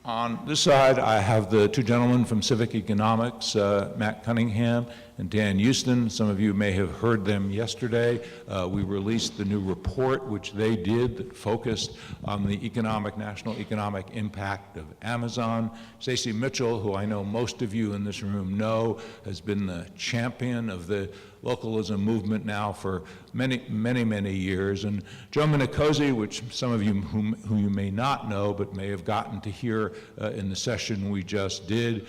On this side, I have the two gentlemen from Civic Economics, Matt Cunningham and Dan Houston. Some of you may have heard them yesterday. We released the new report, which they did, that focused on the national economic impact of Amazon. Stacy Mitchell, who I know most of you in this room know, has been the champion of the localism movement now for many years. And Joe Minicozzi, which some of you who you may not know but may have gotten to hear in the session we just did.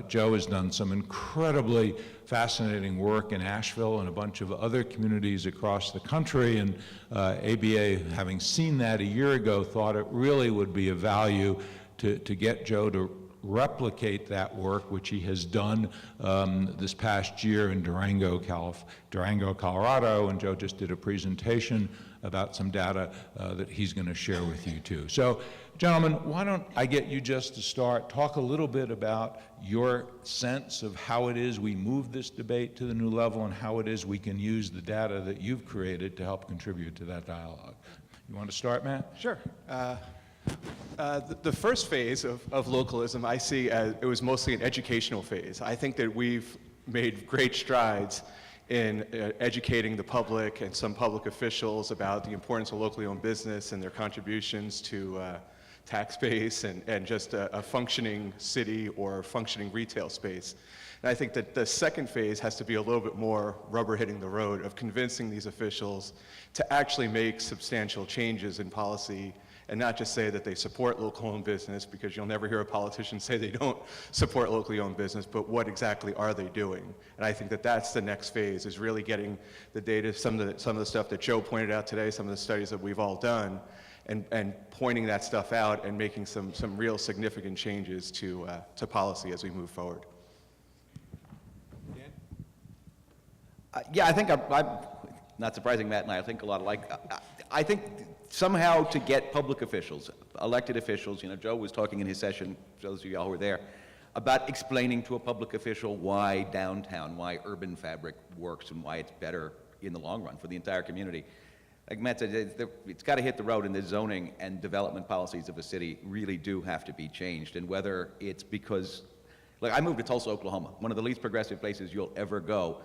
Joe has done some incredibly fascinating work in Asheville and a bunch of other communities across the country, and ABA, having seen that a year ago, thought it really would be of value to get Joe to replicate that work, which he has done this past year in Durango, Colorado, and Joe just did a presentation about some data that he's going to share with you too. So, gentlemen, why don't I get you just to start, talk a little bit about your sense of how it is we move this debate to the new level and how it is we can use the data that you've created to help contribute to that dialogue. You want to start, Matt? Sure. The first phase of localism I see as it was mostly an educational phase. I think that we've made great strides in educating the public and some public officials about the importance of locally owned business and their contributions to tax base and just a functioning city or functioning retail space. And I think that the second phase has to be a little bit more rubber hitting the road of convincing these officials to actually make substantial changes in policy and not just say that they support locally owned business, because you'll never hear a politician say they don't support locally owned business, but what exactly are they doing? And I think that that's the next phase, is really getting the data, some of the stuff that Joe pointed out today, some of the studies that we've all done, and pointing that stuff out and making some real significant changes to policy as we move forward. Yeah, I think I'm not surprising, Matt and I think a lot alike. I think somehow to get public officials, elected officials, Joe was talking in his session, those of y'all who were there, about explaining to a public official why downtown, why urban fabric works, and why it's better in the long run for the entire community. Like Matt said, it's got to hit the road, and the zoning and development policies of a city really do have to be changed. And whether it's because, like, I moved to Tulsa, Oklahoma, one of the least progressive places you'll ever go,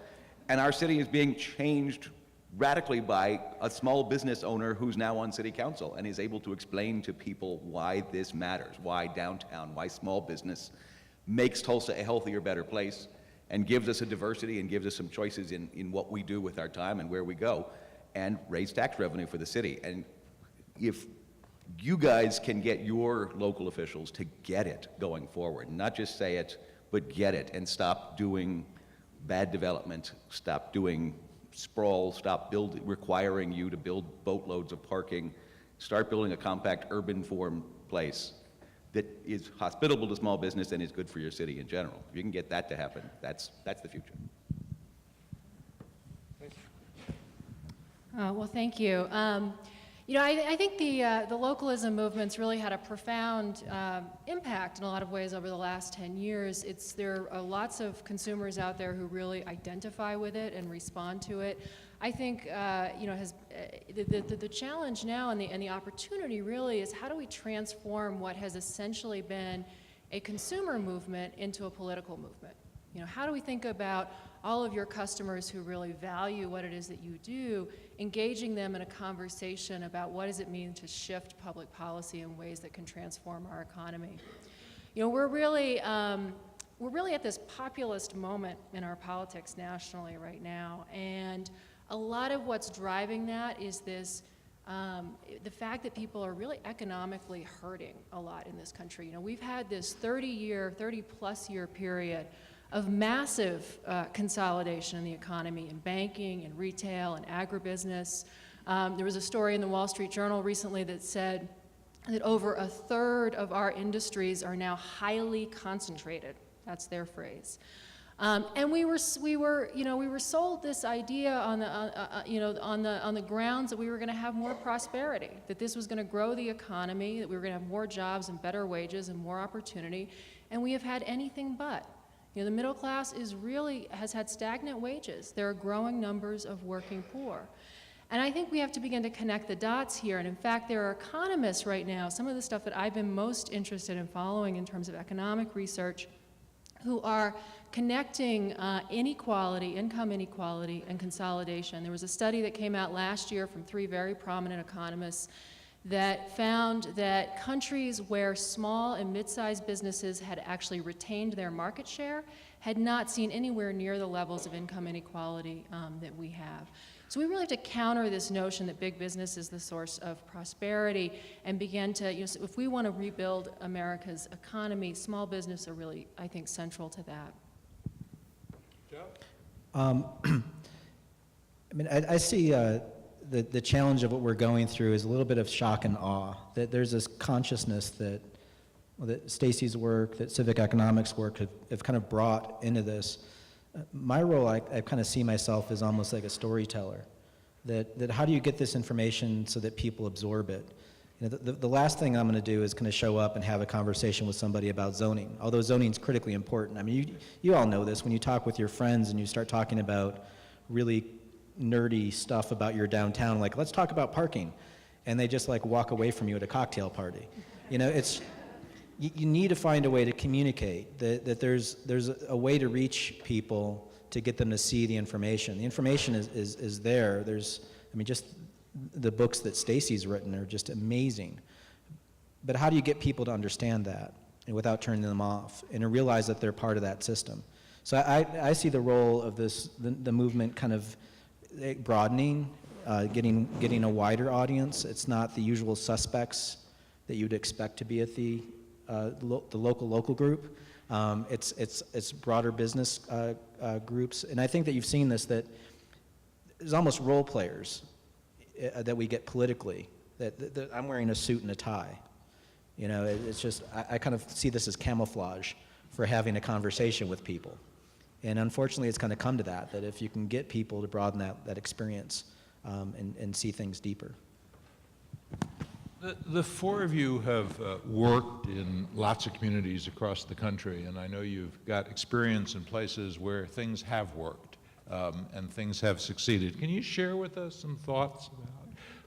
and our city is being changed radically by a small business owner who's now on city council and is able to explain to people why this matters, why downtown, why small business makes Tulsa a healthier, better place, and gives us a diversity and gives us some choices in what we do with our time and where we go, and raise tax revenue for the city. And if you guys can get your local officials to get it going forward, not just say it, but get it, and stop doing bad development, stop doing sprawl, stop requiring you to build boatloads of parking, start building a compact urban form place that is hospitable to small business and is good for your city in general. If you can get that to happen, that's the future. Well, thank you. I think the localism movement's really had a profound impact in a lot of ways over the last 10 years. There are lots of consumers out there who really identify with it and respond to it. I think the challenge now and the opportunity really is, how do we transform what has essentially been a consumer movement into a political movement? How do we think about all of your customers who really value what it is that you do, engaging them in a conversation about what does it mean to shift public policy in ways that can transform our economy. We're really at this populist moment in our politics nationally right now, and a lot of what's driving that is this the fact that people are really economically hurting a lot in this country. We've had this 30-plus year period of massive consolidation in the economy, in banking, and retail, and agribusiness. There was a story in the Wall Street Journal recently that said that over a third of our industries are now highly concentrated. That's their phrase. And we were sold this idea on the grounds that we were going to have more prosperity, that this was going to grow the economy, that we were going to have more jobs and better wages and more opportunity, and we have had anything but. The middle class has had stagnant wages. There are growing numbers of working poor. And I think we have to begin to connect the dots here. And in fact, there are economists right now, some of the stuff that I've been most interested in following in terms of economic research, who are connecting inequality, income inequality, and consolidation. There was a study that came out last year from 3 very prominent economists that found that countries where small and mid-sized businesses had actually retained their market share had not seen anywhere near the levels of income inequality that we have. So we really have to counter this notion that big business is the source of prosperity and begin to, so if we want to rebuild America's economy, small business are really, I think, central to that. I mean, I see the challenge of what we're going through is a little bit of shock and awe, that there's this consciousness that, well, that Stacy's work, that Civic Economics work have kind of brought into this. My role, I kind of see myself as almost like a storyteller, that how do you get this information so that people absorb it? You know, the last thing I'm going to do is kind of show up and have a conversation with somebody about zoning, although zoning is critically important. I mean, you all know this. When you talk with your friends and you start talking about really nerdy stuff about your downtown, like, let's talk about parking, and they just like walk away from you at a cocktail party. You know, it's, you need to find a way to communicate, that there's a way to reach people to get them to see the information. The information is there. There's, I mean, just the books that Stacy's written are just amazing. But how do you get people to understand that and without turning them off and to realize that they're part of that system? So I see the role of this, the movement kind of broadening, getting a wider audience. It's not the usual suspects that you'd expect to be at the local group. It's broader business groups, and I think that you've seen this, that there's almost role players that we get politically. That I'm wearing a suit and a tie. You know, it's just, I kind of see this as camouflage for having a conversation with people. And unfortunately, it's kind of come to that if you can get people to broaden that experience and see things deeper. The 4 of you have worked in lots of communities across the country, and I know you've got experience in places where things have worked and things have succeeded. Can you share with us some thoughts about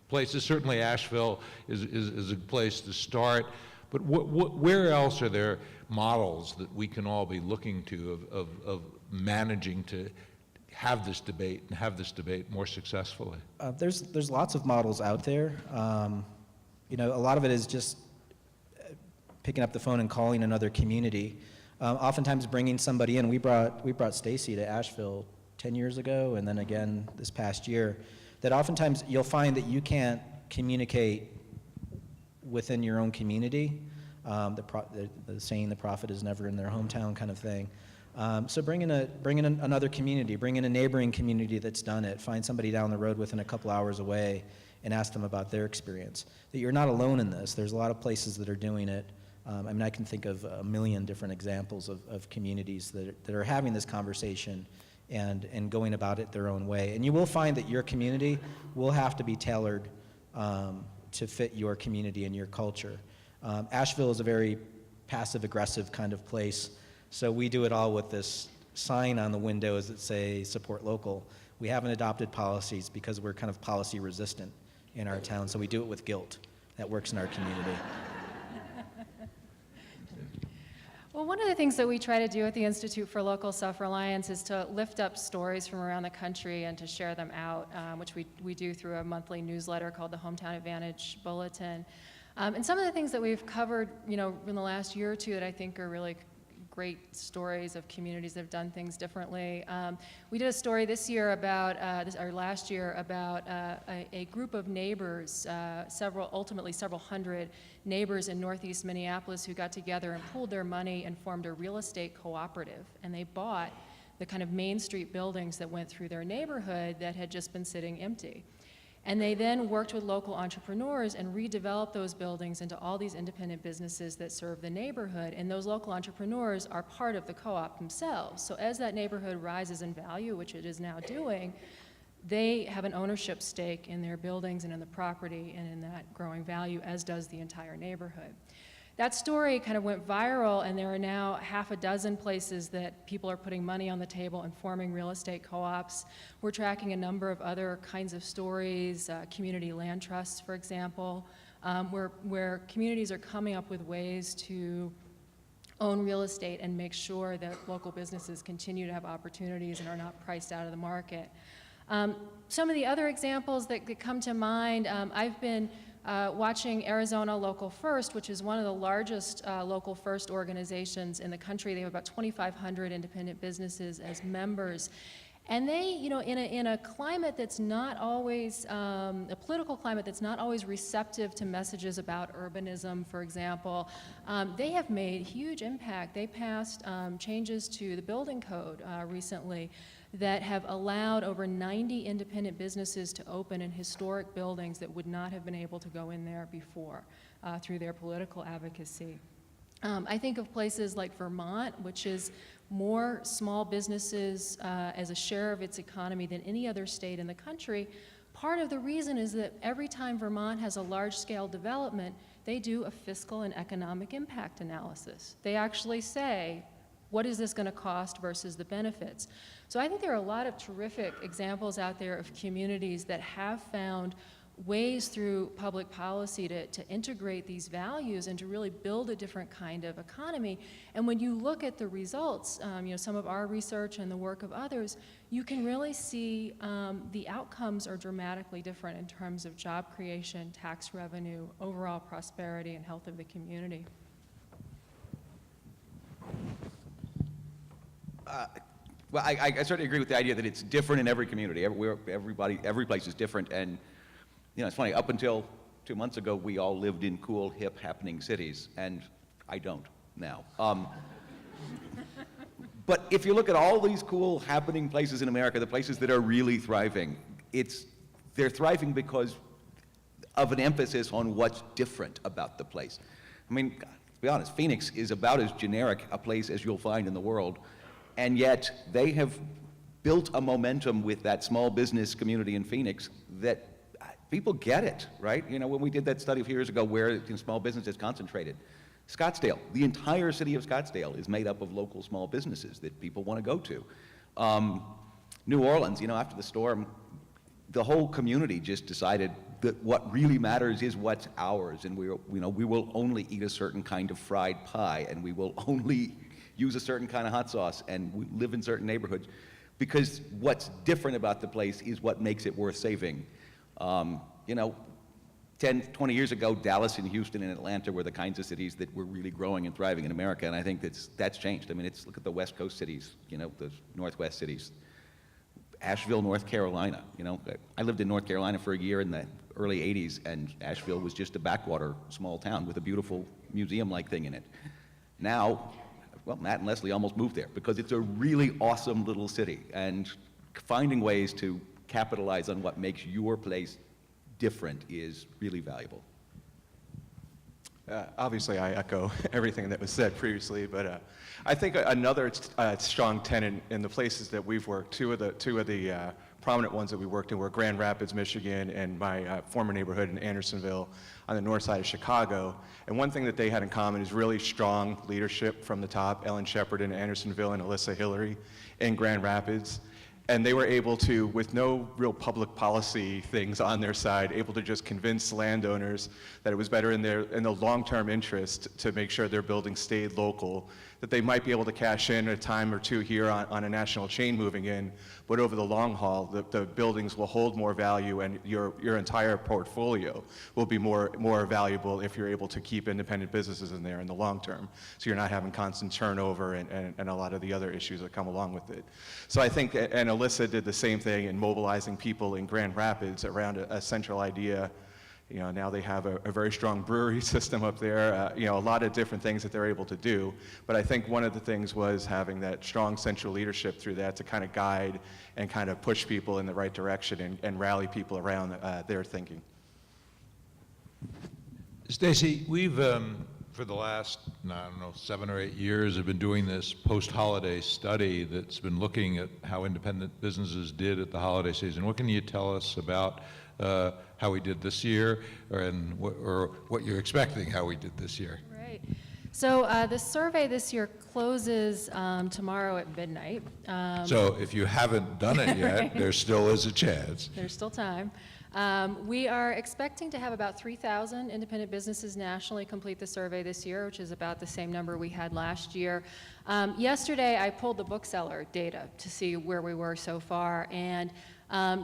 places? Certainly Asheville is a place to start, but where else are there models that we can all be looking to of managing to have this debate and have this debate more successfully? There's lots of models out there. You know, a lot of it is just picking up the phone and calling another community. Oftentimes bringing somebody in. We brought Stacy to Asheville 10 years ago, and then again this past year. That oftentimes you'll find that you can't communicate within your own community. The saying, "The prophet is never in their hometown," kind of thing. So bring in another community, bring in a neighboring community that's done it. Find somebody down the road within a couple hours away and ask them about their experience. That you're not alone in this. There's a lot of places that are doing it. I mean, I can think of a million different examples of communities that are having this conversation and going about it their own way. And you will find that your community will have to be tailored to fit your community and your culture. Asheville is a very passive-aggressive kind of place, so we do it all with this sign on the windows that say "Support Local." We haven't adopted policies because we're kind of policy resistant in our town, so we do it with guilt. That works in our community. Well, one of the things that we try to do at the Institute for Local Self-Reliance is to lift up stories from around the country and to share them out, which we do through a monthly newsletter called the Hometown Advantage Bulletin. And some of the things that we've covered, you know, in the last year or two that I think are really great stories of communities that have done things differently. We did a story this year about, last year, about a group of neighbors, ultimately several hundred neighbors in Northeast Minneapolis who got together and pooled their money and formed a real estate cooperative. And they bought the kind of Main Street buildings that went through their neighborhood that had just been sitting empty. And they then worked with local entrepreneurs and redeveloped those buildings into all these independent businesses that serve the neighborhood. And those local entrepreneurs are part of the co-op themselves. So as that neighborhood rises in value, which it is now doing, they have an ownership stake in their buildings and in the property and in that growing value, as does the entire neighborhood. That story kind of went viral, and there are now half a dozen places that people are putting money on the table and forming real estate co-ops. We're tracking a number of other kinds of stories, community land trusts, for example, where communities are coming up with ways to own real estate and make sure that local businesses continue to have opportunities and are not priced out of the market. Some of the other examples that come to mind, I've been watching Arizona Local First, which is one of the largest local first organizations in the country. They have about 2,500 independent businesses as members. And they, you know, in a climate that's not always, a political climate that's not always receptive to messages about urbanism, for example, they have made huge impact. They passed changes to the building code recently that have allowed over 90 independent businesses to open in historic buildings that would not have been able to go in there before through their political advocacy. I think of places like Vermont, which is more small businesses as a share of its economy than any other state in the country. Part of the reason is that every time Vermont has a large-scale development, they do a fiscal and economic impact analysis. They actually say, what is this going to cost versus the benefits? So I think there are a lot of terrific examples out there of communities that have found ways through public policy to integrate these values and to really build a different kind of economy. And when you look at the results, you know, some of our research and the work of others, you can really see the outcomes are dramatically different in terms of job creation, tax revenue, overall prosperity, and health of the community. Well, I certainly agree with the idea that it's different in every community. Every place is different, and you know, it's funny, up until 2 months ago, we all lived in cool, hip, happening cities, and I don't now. But if you look at all these cool, happening places in America, the places that are really thriving, they're thriving because of an emphasis on what's different about the place. I mean, to be honest, Phoenix is about as generic a place as you'll find in the world, and yet they have built a momentum with that small business community in Phoenix that people get it, right? You know, when we did that study a few years ago where small business is concentrated, Scottsdale, the entire city of Scottsdale is made up of local small businesses that people want to go to. New Orleans, you know, after the storm, the whole community just decided that what really matters is what's ours, and we will only eat a certain kind of fried pie, and we will only use a certain kind of hot sauce, and we live in certain neighborhoods, because what's different about the place is what makes it worth saving. You know, 10, 20 years ago, Dallas and Houston and Atlanta were the kinds of cities that were really growing and thriving in America, and I think that's changed. I mean, look at the West Coast cities, you know, the Northwest cities. Asheville, North Carolina, you know. I lived in North Carolina for a year in the early 80s, and Asheville was just a backwater small town with a beautiful museum-like thing in it. Now, well, Matt and Leslie almost moved there because it's a really awesome little city, and finding ways to capitalize on what makes your place different is really valuable. Obviously, I echo everything that was said previously, but I think another strong tenet in the places that we've worked, two of the prominent ones that we worked in were Grand Rapids, Michigan, and my former neighborhood in Andersonville on the north side of Chicago. And one thing that they had in common is really strong leadership from the top, Ellen Shepard in Andersonville and Alyssa Hillary in Grand Rapids. And they were able to, with no real public policy things on their side, able to just convince landowners that it was better in the long-term interest to make sure their building stayed local, that they might be able to cash in a time or two here on a national chain moving in, but over the long haul, the buildings will hold more value, and your entire portfolio will be more valuable if you're able to keep independent businesses in there in the long term. So you're not having constant turnover and a lot of the other issues that come along with it. So I think, and Alyssa did the same thing in mobilizing people in Grand Rapids around a central idea. You know, now they have a very strong brewery system up there, you know, a lot of different things that they're able to do. But I think one of the things was having that strong central leadership through that to kind of guide and kind of push people in the right direction and rally people around their thinking. Stacy, we've, for the last, I don't know, 7 or 8 years, have been doing this post-holiday study that's been looking at how independent businesses did at the holiday season. What can you tell us about how we did this year, or what you're expecting how we did this year? Right. Great. So the survey this year closes tomorrow at midnight. So if you haven't done it yet, Right. there still is a chance. There's still time. We are expecting to have about 3,000 independent businesses nationally complete the survey this year, which is about the same number we had last year. Yesterday, I pulled the bookseller data to see where we were so far, and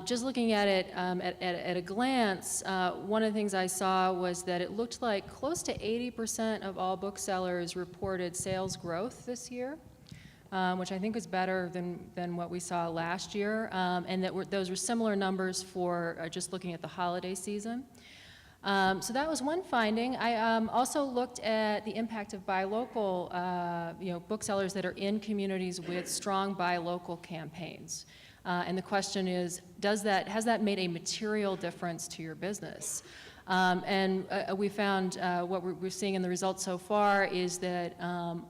just looking at it at a glance, one of the things I saw was that it looked like close to 80% of all booksellers reported sales growth this year. Which I think is better than what we saw last year, and those were similar numbers for just looking at the holiday season. So that was one finding. I also looked at the impact of buy local, booksellers that are in communities with strong buy local campaigns. And the question is, has that made a material difference to your business? We found what we're seeing in the results so far is that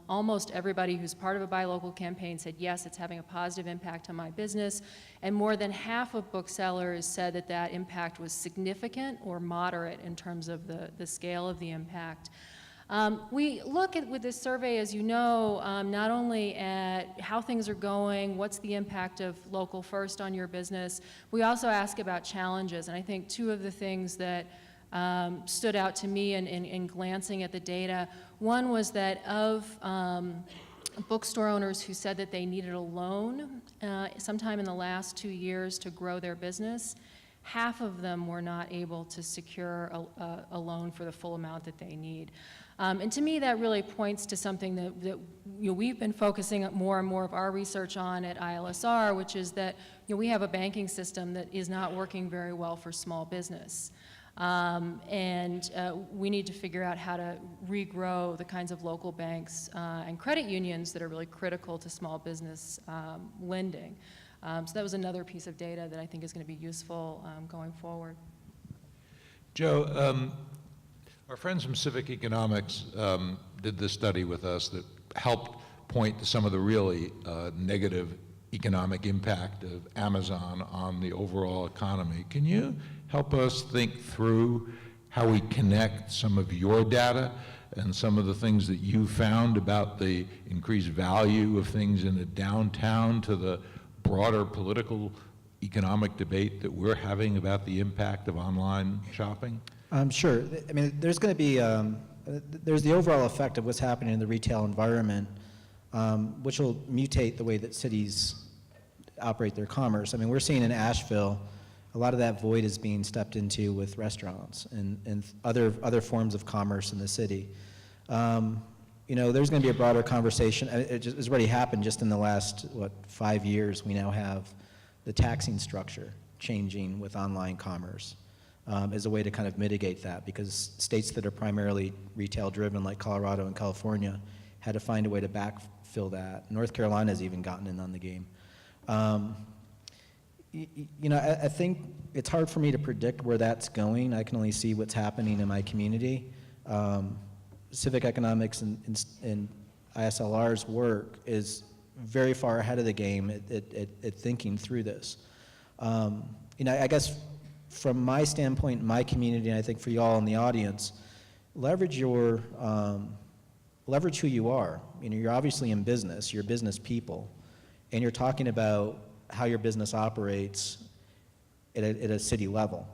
almost everybody who's part of a buy local campaign said, yes, it's having a positive impact on my business. And more than half of booksellers said that that impact was significant or moderate in terms of the scale of the impact. We look at, with this survey, as you know, not only at how things are going, what's the impact of local first on your business, we also ask about challenges. And I think two of the things that stood out to me in glancing at the data. One was that of bookstore owners who said that they needed a loan sometime in the last 2 years to grow their business, half of them were not able to secure a loan for the full amount that they need. And to me, that really points to something that we've been focusing more and more of our research on at ILSR, which is that we have a banking system that is not working very well for small business. We need to figure out how to regrow the kinds of local banks and credit unions that are really critical to small business lending. So that was another piece of data that I think is going to be useful going forward. Joe, our friends from Civic Economics did this study with us that helped point to some of the really negative economic impact of Amazon on the overall economy. Can you help us think through how we connect some of your data and some of the things that you found about the increased value of things in a downtown to the broader political economic debate that we're having about the impact of online shopping? Sure. I mean, there's going to be, there's the overall effect of what's happening in the retail environment, which will mutate the way that cities operate their commerce. I mean, we're seeing in Asheville, a lot of that void is being stepped into with restaurants and other forms of commerce in the city. There's going to be a broader conversation. It's already happened just in the last, 5 years. We now have the taxing structure changing with online commerce as a way to kind of mitigate that, because states that are primarily retail driven, like Colorado and California, had to find a way to backfill that. North Carolina's even gotten in on the game. I think it's hard for me to predict where that's going. I can only see what's happening in my community. Civic Economics and ISLR's work is very far ahead of the game at thinking through this. I guess from my standpoint, in my community, and I think for you all in the audience, leverage who you are. You're obviously in business, you're business people, and you're talking about how your business operates at a city level.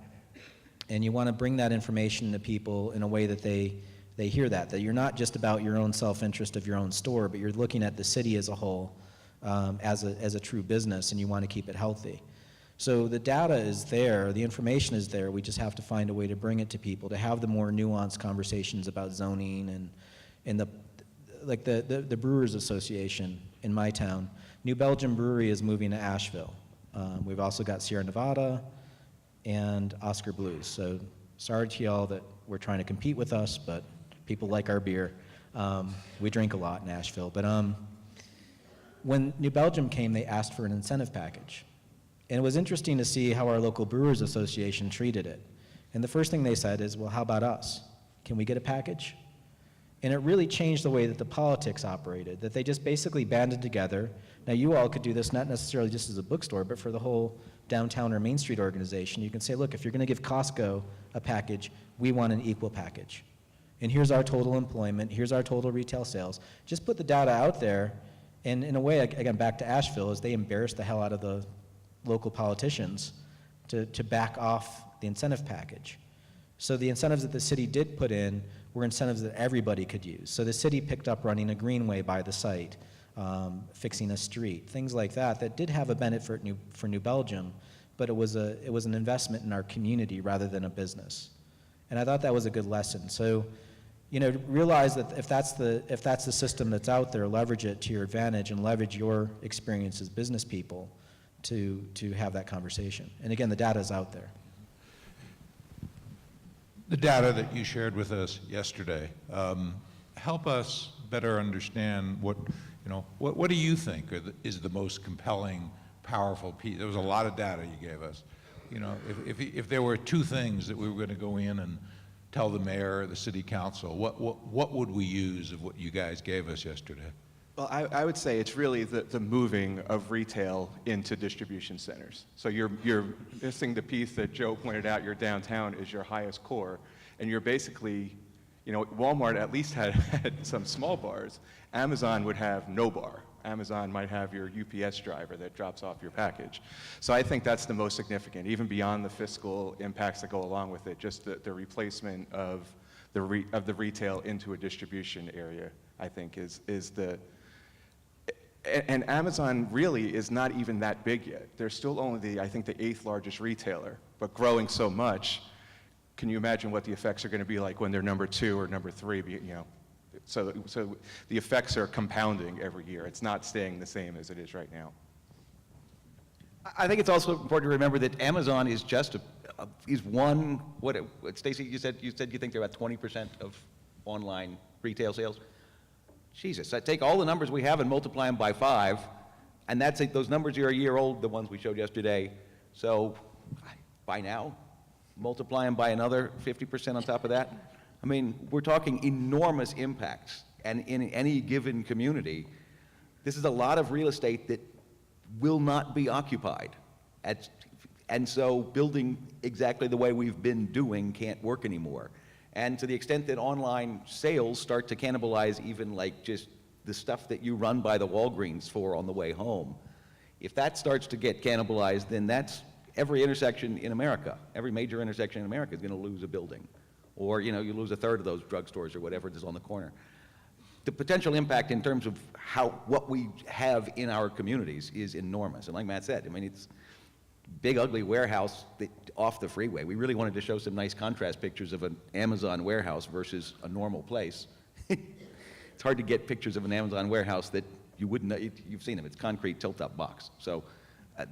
And you want to bring that information to people in a way that they hear that you're not just about your own self-interest of your own store, but you're looking at the city as a whole as a true business, and you want to keep it healthy. So the data is there, the information is there, we just have to find a way to bring it to people, to have the more nuanced conversations about zoning and the Brewers Association in my town. New Belgium Brewery is moving to Asheville. We've also got Sierra Nevada and Oscar Blues. So sorry to y'all that we're trying to compete with us, but people like our beer. We drink a lot in Asheville. But when New Belgium came, they asked for an incentive package. And it was interesting to see how our local Brewers Association treated it. And the first thing they said is, well, how about us? Can we get a package? And it really changed the way that the politics operated, that they just basically banded together. Now, you all could do this not necessarily just as a bookstore, but for the whole downtown or Main Street organization. You can say, look, if you're going to give Costco a package, we want an equal package. and here's our total employment, here's our total retail sales. Just put the data out there, and in a way, again, back to Asheville, is they embarrassed the hell out of the local politicians to back off the incentive package. So the incentives that the city did put in were incentives that everybody could use. So the city picked up running a greenway by the site, fixing a street, things like that, that did have a benefit for New Belgium, but it was an investment in our community rather than a business. And I thought that was a good lesson. So, realize that if that's the system that's out there, leverage it to your advantage and leverage your experience as business people to have that conversation. And again, the data is out there. The data that you shared with us yesterday, help us better understand what do you think is the most compelling, powerful piece? There was a lot of data you gave us. If there were two things that we were going to go in and tell the mayor or the city council, what would we use of what you guys gave us yesterday? Well, I would say it's really the moving of retail into distribution centers. So you're missing the piece that Joe pointed out, your downtown is your highest core, and you're basically, Walmart at least had some small bars. Amazon would have no bar. Amazon might have your UPS driver that drops off your package. So I think that's the most significant, even beyond the fiscal impacts that go along with it, just the replacement of the retail into a distribution area, I think is the. And Amazon really is not even that big yet. They're still only I think the 8th largest retailer, but growing so much. Can you imagine what the effects are going to be like when they're number 2 or number 3? So the effects are compounding every year. It's not staying the same as it is right now. I think it's also important to remember that Amazon is just one. Stacy, you said you think they're about 20% of online retail sales. Jesus, I take all the numbers we have and multiply them by 5, and that's it. Those numbers are a year old, the ones we showed yesterday. So by now, multiply them by another 50% on top of that. I mean, we're talking enormous impacts, and in any given community, this is a lot of real estate that will not be occupied. And so building exactly the way we've been doing can't work anymore. And to the extent that online sales start to cannibalize even like just the stuff that you run by the Walgreens for on the way home, if that starts to get cannibalized, then that's every intersection in America. Every major intersection in America is going to lose a building. Or, you lose a third of those drugstores or whatever it is on the corner. The potential impact in terms of what we have in our communities is enormous. And like Matt said, I mean, it's big, ugly warehouse off the freeway. We really wanted to show some nice contrast pictures of an Amazon warehouse versus a normal place. It's hard to get pictures of an Amazon warehouse that you wouldn't know. You've seen them. It's concrete tilt-up box. So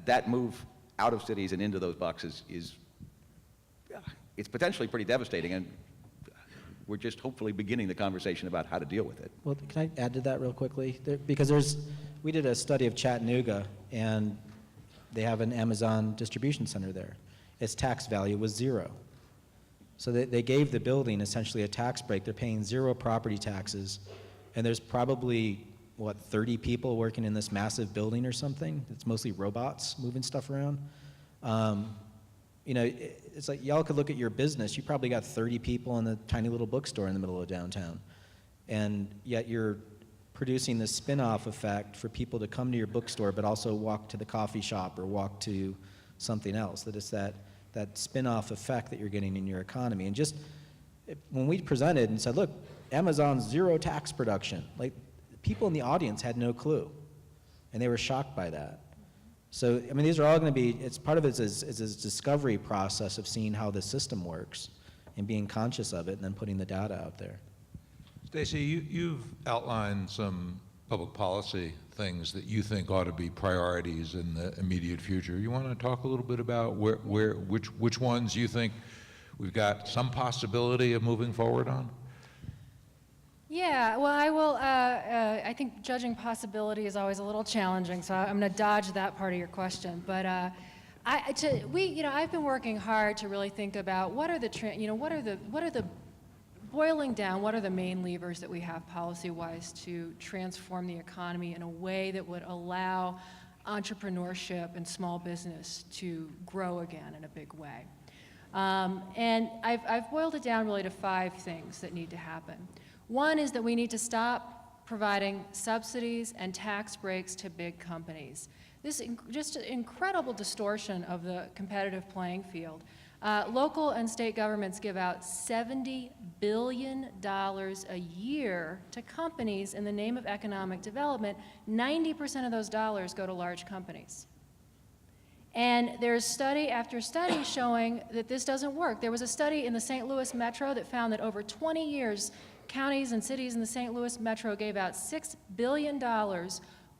that move out of cities and into those boxes it's potentially pretty devastating, and we're just hopefully beginning the conversation about how to deal with it. Well, can I add to that real quickly? Because we did a study of Chattanooga, and they have an Amazon distribution center there. Its tax value was 0. So they gave the building essentially a tax break. They're paying 0 property taxes, and there's probably, 30 people working in this massive building or something. It's mostly robots moving stuff around. It's like y'all could look at your business. You probably got 30 people in a tiny little bookstore in the middle of downtown, and yet you're producing this spin-off effect for people to come to your bookstore but also walk to the coffee shop or walk to something else. That it's that spin-off effect that you're getting in your economy. And just when we presented and said, look, Amazon's 0 tax production, like people in the audience had no clue, and they were shocked by that. So, I mean, these are all going to be, part of it is this discovery process of seeing how the system works and being conscious of it and then putting the data out there. Stacy, you've outlined some public policy things that you think ought to be priorities in the immediate future. You want to talk a little bit about which ones you think we've got some possibility of moving forward on? Yeah, well, I will. I think judging possibility is always a little challenging, so I'm going to dodge that part of your question. But I've been working hard to really think about what are the boiling down, what are the main levers that we have policy-wise to transform the economy in a way that would allow entrepreneurship and small business to grow again in a big way. And I've boiled it down really to 5 things that need to happen. One is that we need to stop providing subsidies and tax breaks to big companies. This just an incredible distortion of the competitive playing field. Local and state governments give out $70 billion a year to companies in the name of economic development. 90% of those dollars go to large companies. And there's study after study showing that this doesn't work. There was a study in the St. Louis Metro that found that over 20 years, counties and cities in the St. Louis Metro gave out $6 billion,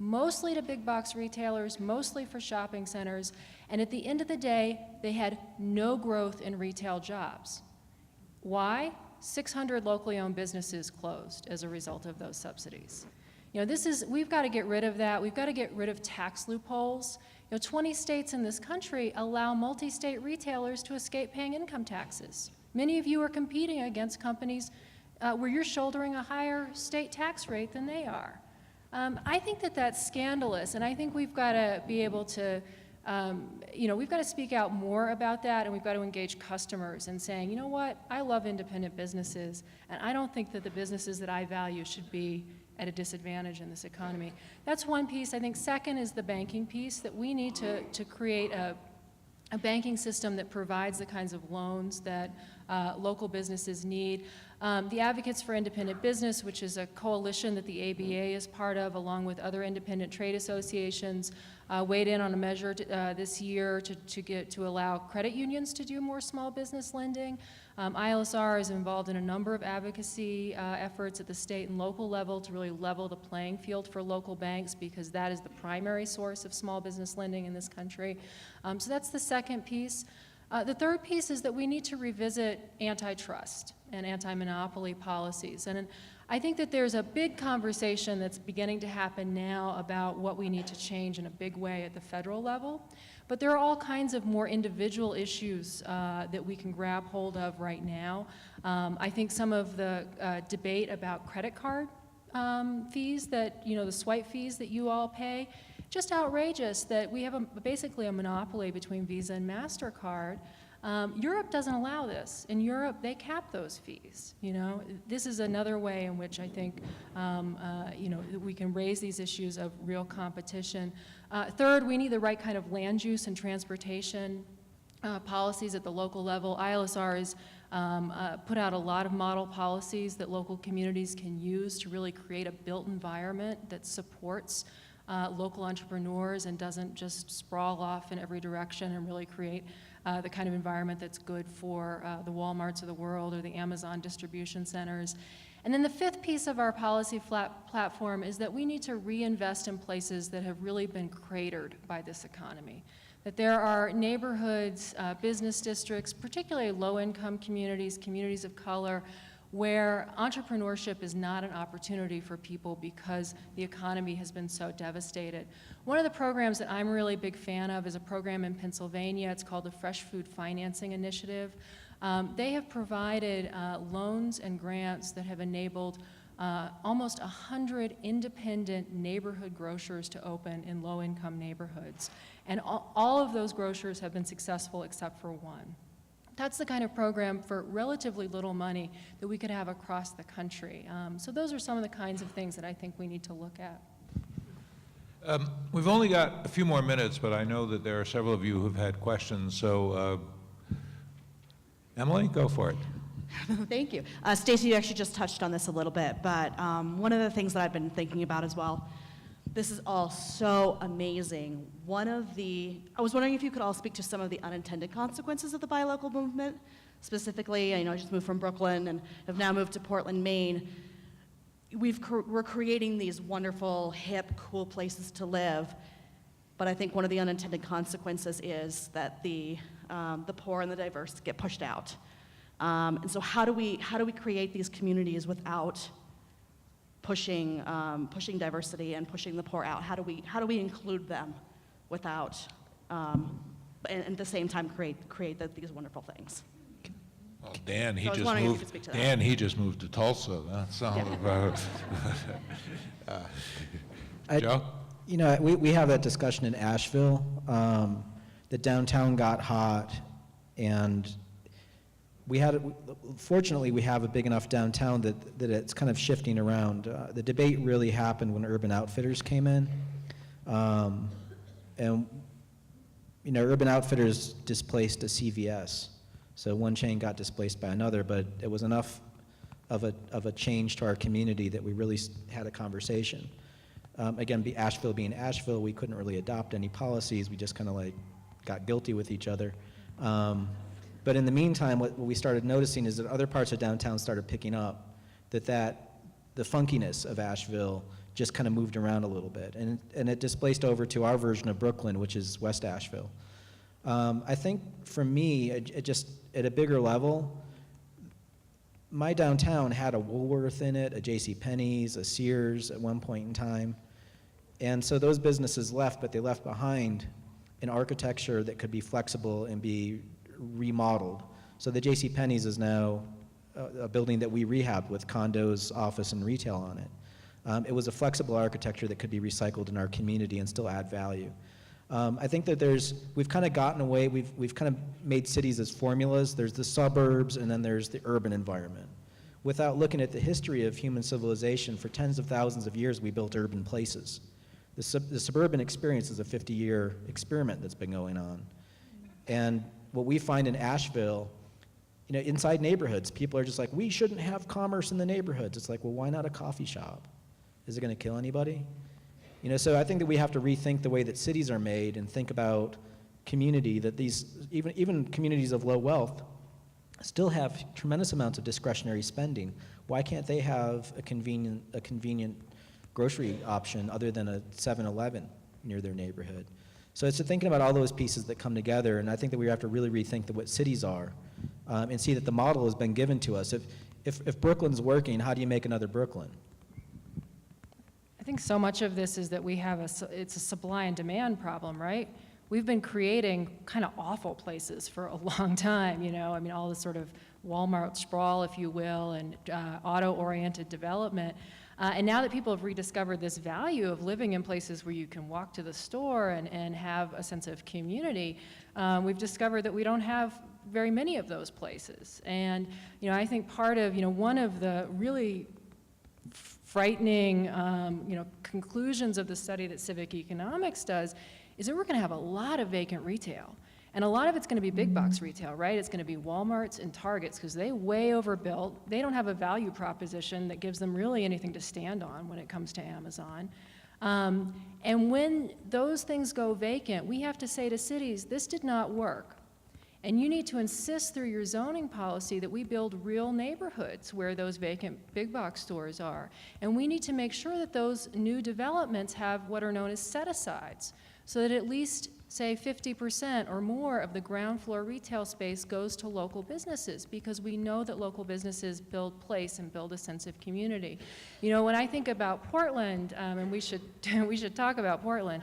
mostly to big box retailers, mostly for shopping centers, and at the end of the day, they had no growth in retail jobs. Why? 600 locally owned businesses closed as a result of those subsidies. You know, we've got to get rid of that. We've got to get rid of tax loopholes. You know, 20 states in this country allow multi-state retailers to escape paying income taxes. Many of you are competing against companies where you're shouldering a higher state tax rate than they are. I think that that's scandalous, and I think we've got to be able to, we've got to speak out more about that, and we've got to engage customers in saying, you know what, I love independent businesses, and I don't think that the businesses that I value should be at a disadvantage in this economy. That's one piece. I think second is the banking piece, that we need to create a banking system that provides the kinds of loans that local businesses need. The Advocates for Independent Business, which is a coalition that the ABA is part of, along with other independent trade associations, weighed in on a measure this year to allow credit unions to do more small business lending. ILSR is involved in a number of advocacy efforts at the state and local level to really level the playing field for local banks, because that is the primary source of small business lending in this country. So that's the second piece. The third piece is that we need to revisit antitrust and anti-monopoly policies. And I think that there's a big conversation that's beginning to happen now about what we need to change in a big way at the federal level. But there are all kinds of more individual issues that we can grab hold of right now. I think some of the debate about credit card fees that, the swipe fees that you all pay, just outrageous that we have basically a monopoly between Visa and MasterCard. Europe doesn't allow this. In Europe, they cap those fees. This is another way in which I think we can raise these issues of real competition. Third, we need the right kind of land use and transportation policies at the local level. ILSR has put out a lot of model policies that local communities can use to really create a built environment that supports local entrepreneurs and doesn't just sprawl off in every direction and really create the kind of environment that's good for the Walmarts of the world or the Amazon distribution centers. And then the fifth piece of our policy platform is that we need to reinvest in places that have really been cratered by this economy. That there are neighborhoods, business districts, particularly low-income communities, communities of color, where entrepreneurship is not an opportunity for people because the economy has been so devastated. One of the programs that I'm a really big fan of is a program in Pennsylvania. It's called the Fresh Food Financing Initiative. They have provided loans and grants that have enabled almost 100 independent neighborhood grocers to open in low-income neighborhoods. And all of those grocers have been successful except for one. That's the kind of program for relatively little money that we could have across the country. So those are some of the kinds of things that I think we need to look at. We've only got a few more minutes, but I know that there are several of you who've had questions. So, Emily, go for it. Thank you. Stacy, you actually just touched on this a little bit, but one of the things that I've been thinking about as well, this is all so amazing. I was wondering if you could all speak to some of the unintended consequences of the buy local movement. Specifically, I just moved from Brooklyn and have now moved to Portland, Maine. We're creating these wonderful, hip, cool places to live, but I think one of the unintended consequences is that the poor and the diverse get pushed out. And so how do we create these communities without pushing diversity and pushing the poor out? How do we include them without, and at the same time create these wonderful things? Well, Dan, he So I was just wondering if you moved. could speak to that. Dan, he just moved to Tulsa. That's all about. Joe? We have that discussion in Asheville. The downtown got hot, and fortunately, we have a big enough downtown that it's kind of shifting around. The debate really happened when Urban Outfitters came in. And, you know, Urban Outfitters displaced a CVS. So one chain got displaced by another, but it was enough of a change to our community that we really had a conversation. Again, Asheville being Asheville, we couldn't really adopt any policies. We just kind of like got guilty with each other. But in the meantime, what we started noticing is that other parts of downtown started picking up the funkiness of Asheville just kind of moved around a little bit. And it displaced over to our version of Brooklyn, which is West Asheville. I think for me, it just, at a bigger level, my downtown had a Woolworth in it, a JCPenney's, a Sears at one point in time. And so those businesses left, but they left behind an architecture that could be flexible and be remodeled. So the JCPenney's is now a building that we rehabbed with condos, office, and retail on it. It was a flexible architecture that could be recycled in our community and still add value. I think that we've kind of gotten away, we've kind of made cities as formulas. There's the suburbs and then there's the urban environment. Without looking at the history of human civilization, for tens of thousands of years we built urban places. The suburban experience is a 50-year experiment that's been going on. And what we find in Asheville, you know, inside neighborhoods, people are just like, we shouldn't have commerce in the neighborhoods. It's like, well, why not a coffee shop? Is it going to kill anybody? You know, so I think that we have to rethink the way that cities are made and think about community, that these, even communities of low wealth still have tremendous amounts of discretionary spending. Why can't they have a convenient grocery option other than a 7-Eleven near their neighborhood? So it's thinking about all those pieces that come together, and I think that we have to really rethink what cities are and see that the model has been given to us. If Brooklyn's working, how do you make another Brooklyn? I think so much of this is that we have it's a supply and demand problem, right? We've been creating kind of awful places for a long time, you know, I mean, all this sort of Walmart sprawl, if you will, and auto-oriented development. And now that people have rediscovered this value of living in places where you can walk to the store and have a sense of community, we've discovered that we don't have very many of those places. And, you know, I think part of, you know, one of the really frightening, you know, conclusions of the study that Civic Economics does is that we're going to have a lot of vacant retail. And a lot of it's going to be big box retail, right? It's going to be Walmarts and Targets because they way overbuilt. They don't have a value proposition that gives them really anything to stand on when it comes to Amazon. And when those things go vacant, we have to say to cities, this did not work. And you need to insist through your zoning policy that we build real neighborhoods where those vacant big box stores are. And we need to make sure that those new developments have what are known as set-asides, so that at least, say, 50% or more of the ground floor retail space goes to local businesses, because we know that local businesses build place and build a sense of community. You know, when I think about Portland, and we should talk about Portland,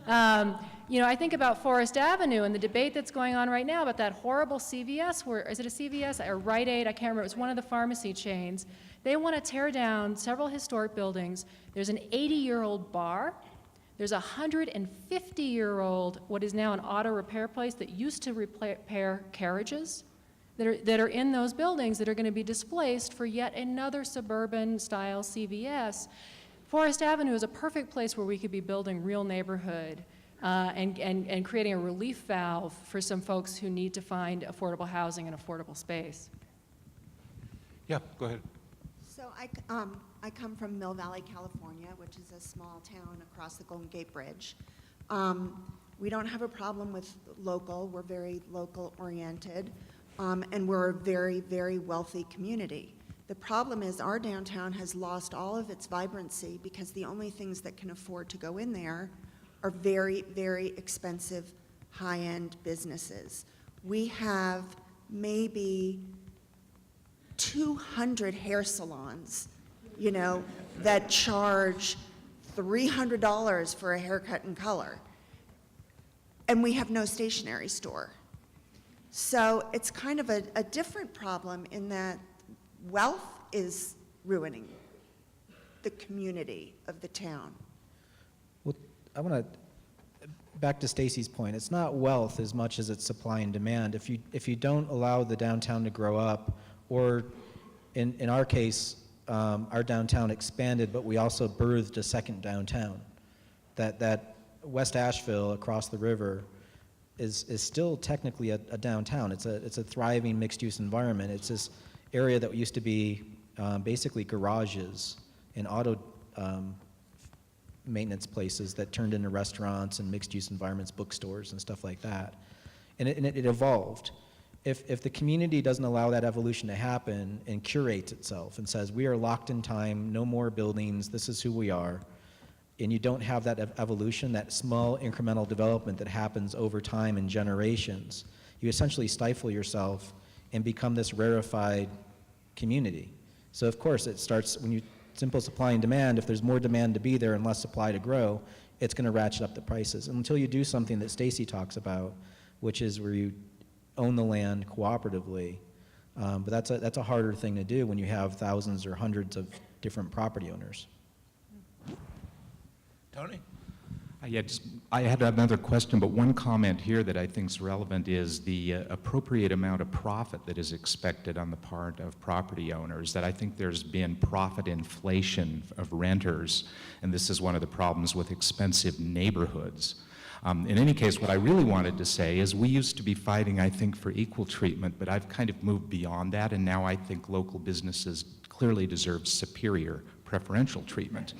you know, I think about Forest Avenue and the debate that's going on right now about that horrible CVS, is it a CVS or Rite Aid? I can't remember. It was one of the pharmacy chains. They want to tear down several historic buildings. There's an 80-year-old bar. There's a 150-year-old, what is now an auto repair place that used to repair carriages that are in those buildings that are going to be displaced for yet another suburban-style CVS. Forest Avenue is a perfect place where we could be building real neighborhood and creating a relief valve for some folks who need to find affordable housing and affordable space. Yeah, go ahead. So I come from Mill Valley, California, which is a small town across the Golden Gate Bridge. We don't have a problem with local. We're very local oriented, and we're a very, very wealthy community. The problem is our downtown has lost all of its vibrancy because the only things that can afford to go in there are very, very expensive, high-end businesses. We have maybe 200 hair salons, you know, that charge $300 for a haircut and color. And we have no stationery store. So it's kind of a different problem in that wealth is ruining the community of the town. Well, I want to back to Stacy's point, it's not wealth as much as it's supply and demand. If you don't allow the downtown to grow up, or in our case, our downtown expanded, but we also birthed a second downtown. That West Asheville across the river is still technically a downtown. It's a thriving mixed-use environment. It's this area that used to be basically garages and auto maintenance places that turned into restaurants and mixed-use environments, bookstores and stuff like that. And it evolved. If the community doesn't allow that evolution to happen and curates itself and says, we are locked in time, no more buildings, this is who we are, and you don't have that evolution, that small incremental development that happens over time and generations, you essentially stifle yourself and become this rarefied community. So of course it starts, when you simple supply and demand, if there's more demand to be there and less supply to grow, it's going to ratchet up the prices. And until you do something that Stacy talks about, which is where you own the land cooperatively, but that's a harder thing to do when you have thousands or hundreds of different property owners. Tony? I had another question, but one comment here that I think is relevant is the appropriate amount of profit that is expected on the part of property owners, that I think there's been profit inflation of renters, and this is one of the problems with expensive neighborhoods. In any case, what I really wanted to say is we used to be fighting, I think, for equal treatment, but I've kind of moved beyond that, and now I think local businesses clearly deserve superior preferential treatment.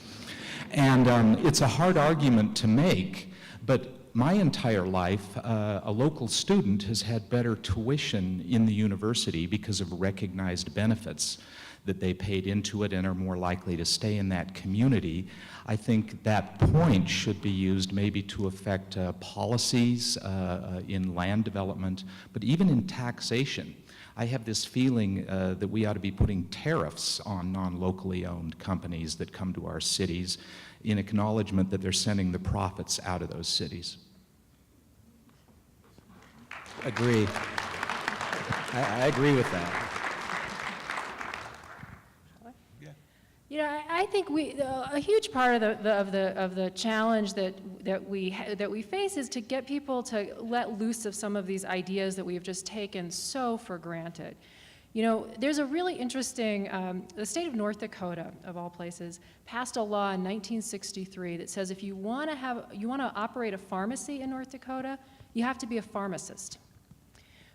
And it's a hard argument to make, but my entire life, a local student has had better tuition in the university because of recognized benefits that they paid into it and are more likely to stay in that community. I think that point should be used maybe to affect policies in land development, but even in taxation. I have this feeling that we ought to be putting tariffs on non-locally owned companies that come to our cities in acknowledgement that they're sending the profits out of those cities. Agree. I agree with that. You know, I think a huge part of the challenge that we face is to get people to let loose of some of these ideas that we've just taken so for granted. You know, there's a really interesting, the state of North Dakota, of all places, passed a law in 1963 that says if you want to operate a pharmacy in North Dakota, you have to be a pharmacist.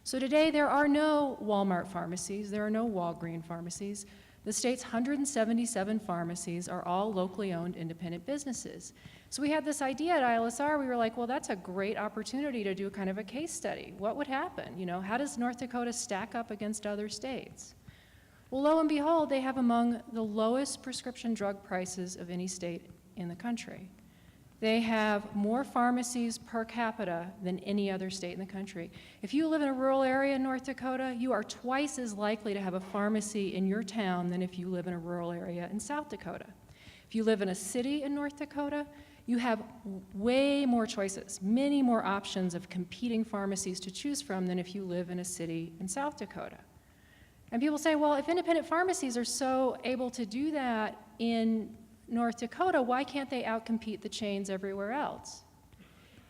So today there are no Walmart pharmacies, there are no Walgreens pharmacies. The state's 177 pharmacies are all locally owned independent businesses. So we had this idea at ILSR, we were like, well, that's a great opportunity to do kind of a case study. What would happen? You know, how does North Dakota stack up against other states? Well, lo and behold, they have among the lowest prescription drug prices of any state in the country. They have more pharmacies per capita than any other state in the country. If you live in a rural area in North Dakota, you are twice as likely to have a pharmacy in your town than if you live in a rural area in South Dakota. If you live in a city in North Dakota, you have way more choices, many more options of competing pharmacies to choose from than if you live in a city in South Dakota. And people say, well, if independent pharmacies are so able to do that in North Dakota, why can't they outcompete the chains everywhere else?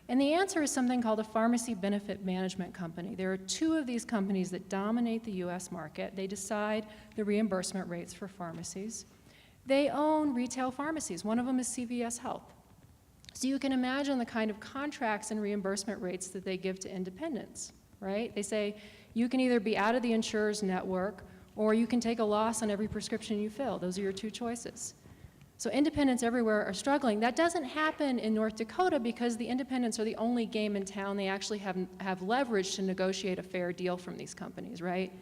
And the answer is something called a pharmacy benefit management company. There are two of these companies that dominate the US market. They decide the reimbursement rates for pharmacies. They own retail pharmacies. One of them is CVS Health. So you can imagine the kind of contracts and reimbursement rates that they give to independents, right? They say, you can either be out of the insurer's network or you can take a loss on every prescription you fill. Those are your two choices. So independents everywhere are struggling. That doesn't happen in North Dakota because the independents are the only game in town. They actually have leverage to negotiate a fair deal from these companies, right?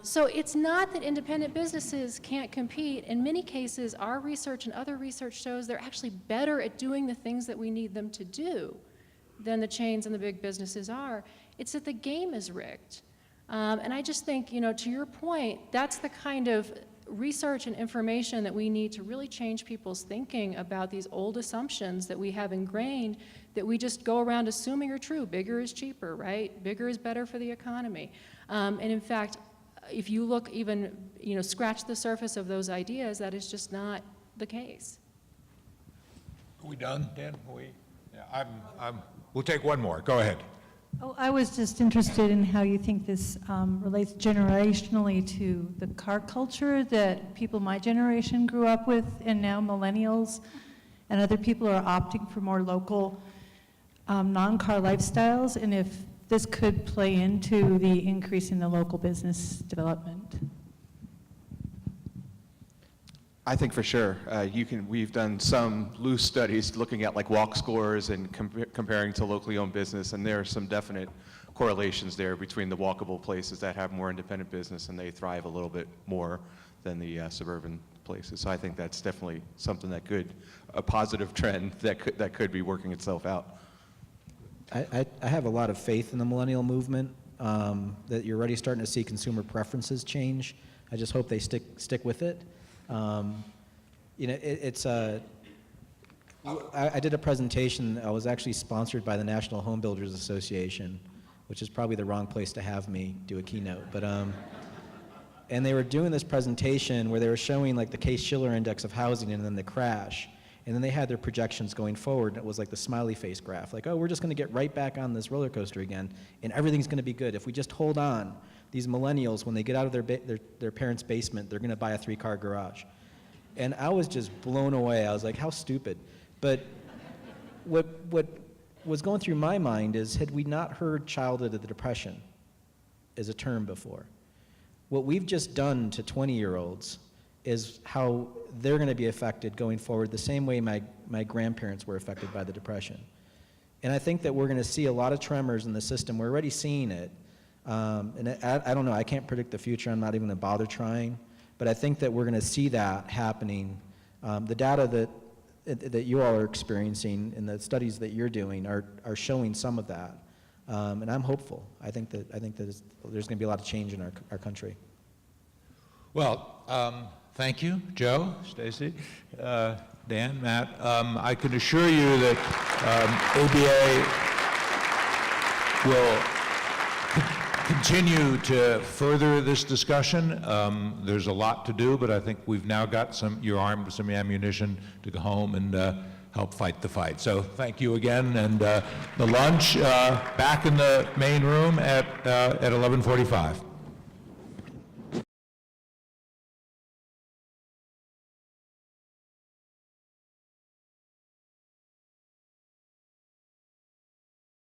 So it's not that independent businesses can't compete. In many cases, our research and other research shows they're actually better at doing the things that we need them to do than the chains and the big businesses are. It's that the game is rigged. And I just think, you know, to your point, that's the kind of research and information that we need to really change people's thinking about these old assumptions that we have ingrained that we just go around assuming are true. Bigger is cheaper, right? Bigger is better for the economy. And in fact, if you look even, you know, scratch the surface of those ideas, that is just not the case. Are we done, Dan? Yeah. We'll take one more. Go ahead. Oh, I was just interested in how you think this relates generationally to the car culture that people my generation grew up with, and now millennials and other people are opting for more local non-car lifestyles, and if this could play into the increase in the local business development. I think for sure. We've done some loose studies looking at like walk scores and comparing to locally owned business, and there are some definite correlations there between the walkable places that have more independent business and they thrive a little bit more than the suburban places. So I think that's definitely something that a positive trend that could be working itself out. I have a lot of faith in the millennial movement, that you're already starting to see consumer preferences change. I just hope they stick with it. You know, I did a presentation. I was actually sponsored by the National Home Builders Association, which is probably the wrong place to have me do a keynote. But and they were doing this presentation where they were showing like the Case-Shiller index of housing and then the crash. And then they had their projections going forward, and it was like the smiley face graph, like, oh, we're just going to get right back on this roller coaster again, and everything's going to be good. If we just hold on, these millennials, when they get out of their parents' basement, they're going to buy a 3-car garage. And I was just blown away. I was like, how stupid. But what was going through my mind is, had we not heard childhood of the Depression as a term before? What we've just done to 20-year-olds is how they're going to be affected going forward the same way my grandparents were affected by the Depression. And I think that we're going to see a lot of tremors in the system. We're already seeing it. And I don't know, I can't predict the future. I'm not even going to bother trying. But I think that we're going to see that happening. The data that you all are experiencing and the studies that you're doing are showing some of that. And I'm hopeful. I think that there's going to be a lot of change in our country. Well, thank you, Joe, Stacy, Dan, Matt. I can assure you that ABA will continue to further this discussion. There's a lot to do, but I think we've now got you're armed with some ammunition to go home and help fight the fight. So thank you again, and the lunch back in the main room at 11:45.